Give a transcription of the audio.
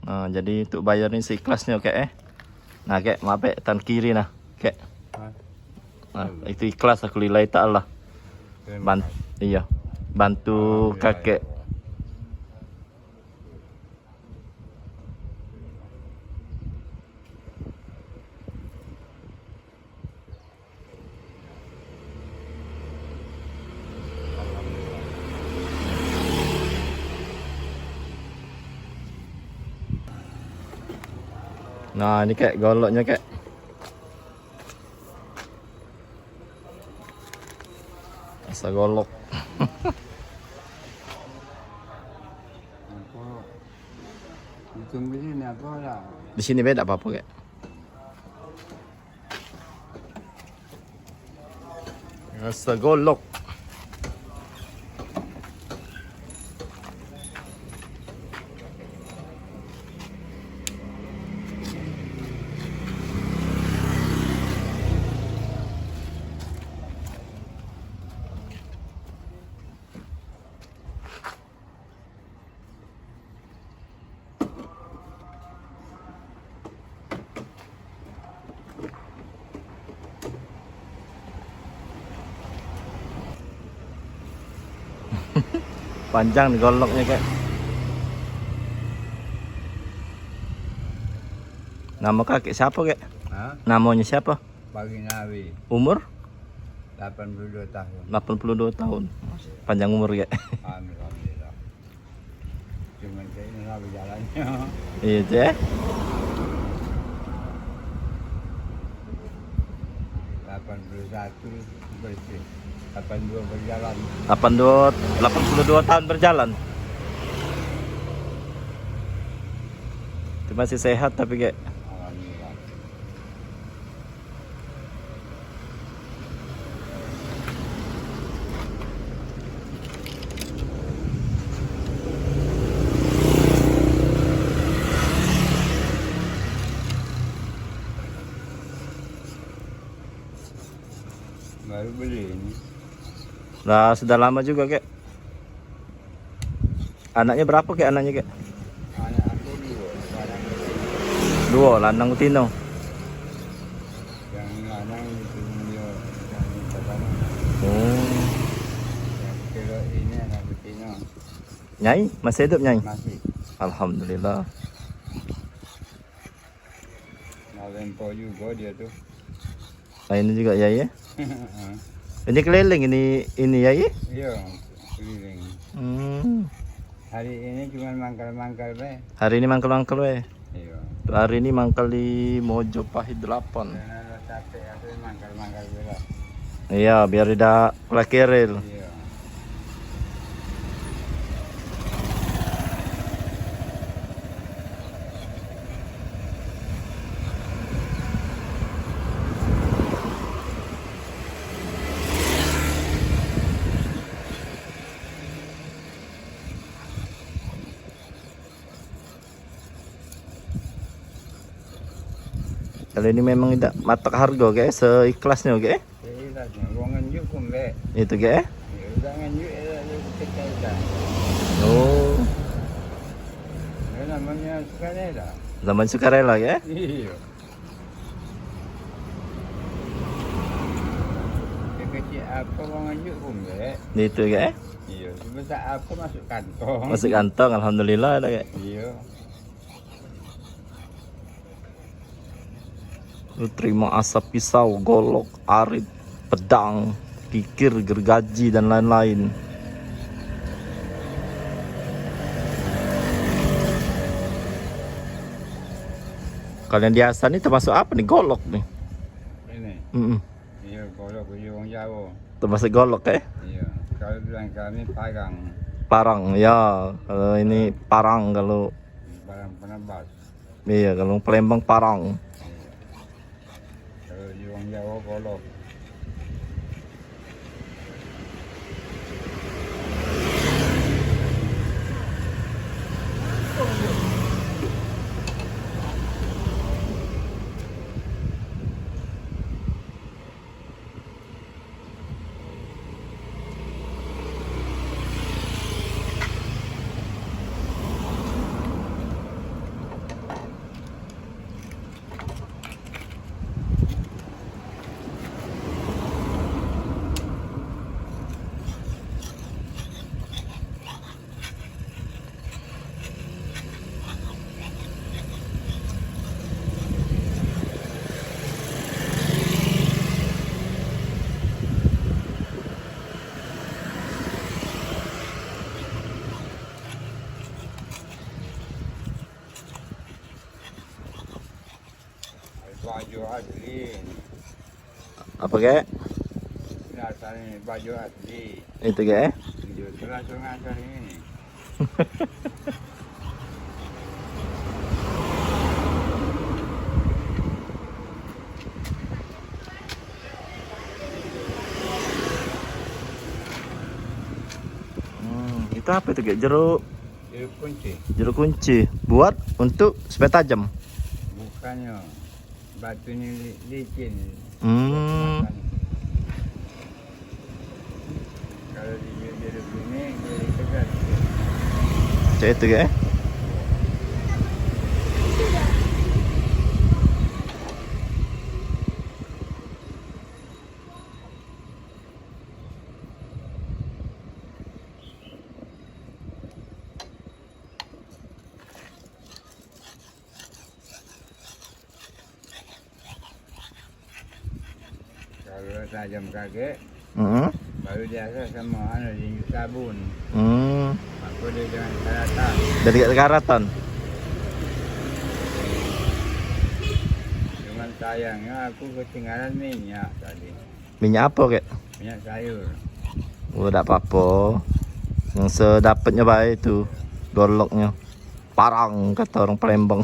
Nah, jadi untuk bayar ini seikhlasnya kek. Nah kek, maaf tan kiri nah kek. Nah, itu ikhlas aku lillahi ta'ala. Iya, bantu kakek. Nah ini kek goloknya kek. Asa golok. Di sini beda apa-apa kek. Asa golok. Panjang nih goloknya kek. Nama kakek siapa kek? Hah? Namanya siapa? Bagi Nawi Umur? 82 tahun. 82 tahun. Panjang umur kek. Alhamdulillah. Cuman kayak ini lah berjalannya. Iya cek. 81 bersih. 82 berjalan. 82 tahun berjalan. Itu masih sehat tapi kek. Alhamdulillah. Baru beli ini. Nah, sudah lama juga kek. Anaknya berapa kek anaknya kek? Anak aku dua. Dua, lanang utino. Yang lanang itu dia yang pertama. Oh. Yang kedua ini anak betina. Nyai, masih hidup Nyai? Masih. Alhamdulillah. Nalempo juga dia tuh. Nah, ini juga Yai ya. Ini keliling ini Yai. Iya, keliling. Hari ini cuma mangkal-mangkal be. Hari ini mangkal-mangkal we. Iya. Hari ini mangkal di Mojopahit 8. Karena lo capek aku mangkal-mangkal bela. Iya, biar tidak plakerel. Iya. Kalau ini memang tidak matok harga guys, seikhlasnya oke. Iya, wong nganjuk pun be. Itu guys. Ya udah nganjuk ya kita dah. Oh, Ya namanya sukarela. zaman sukarela ya. Iya. Kecil apa wong nganjuk pun be. Itu guys. Iya, sebesar apa masuk kantong. Masuk kantong, alhamdulillah ada guys. Iya. Lu terima asap pisau, golok, arit, pedang, kikir, gergaji dan lain-lain. Kalian biasa nih termasuk apa nih? Golok nih. Ini. Iya, kalau ke wong Jawa. Termasuk golok ya? Iya. Kalau bilang kami parang. Parang ya. Kalau ini parang kalau Barang penebas. iya kalau Palembang parang. Kalau di wong Jawa golok. baju asli. Apa kek? Asal ini baju asli. Itu kek. Itu langsung asal ini. Itu apa itu kek? Jeruk Itu kunci. jeruk kunci. Buat untuk supaya tajam. Bukannya batunya licin. Hmm. Kalau di jeruk ini jadi tegas. Cek itu kek. Kalau tajam kakek, baru biasa sama diinjek sabun. Aku dia jangan karatan. Dari karaton. Cuman sayangnya aku ketinggalan minyak tadi. Minyak apa kek? Minyak sayur. Oh, tak apa-apa. Yang sedapatnya baik itu goloknya. Parang kata orang Palembang.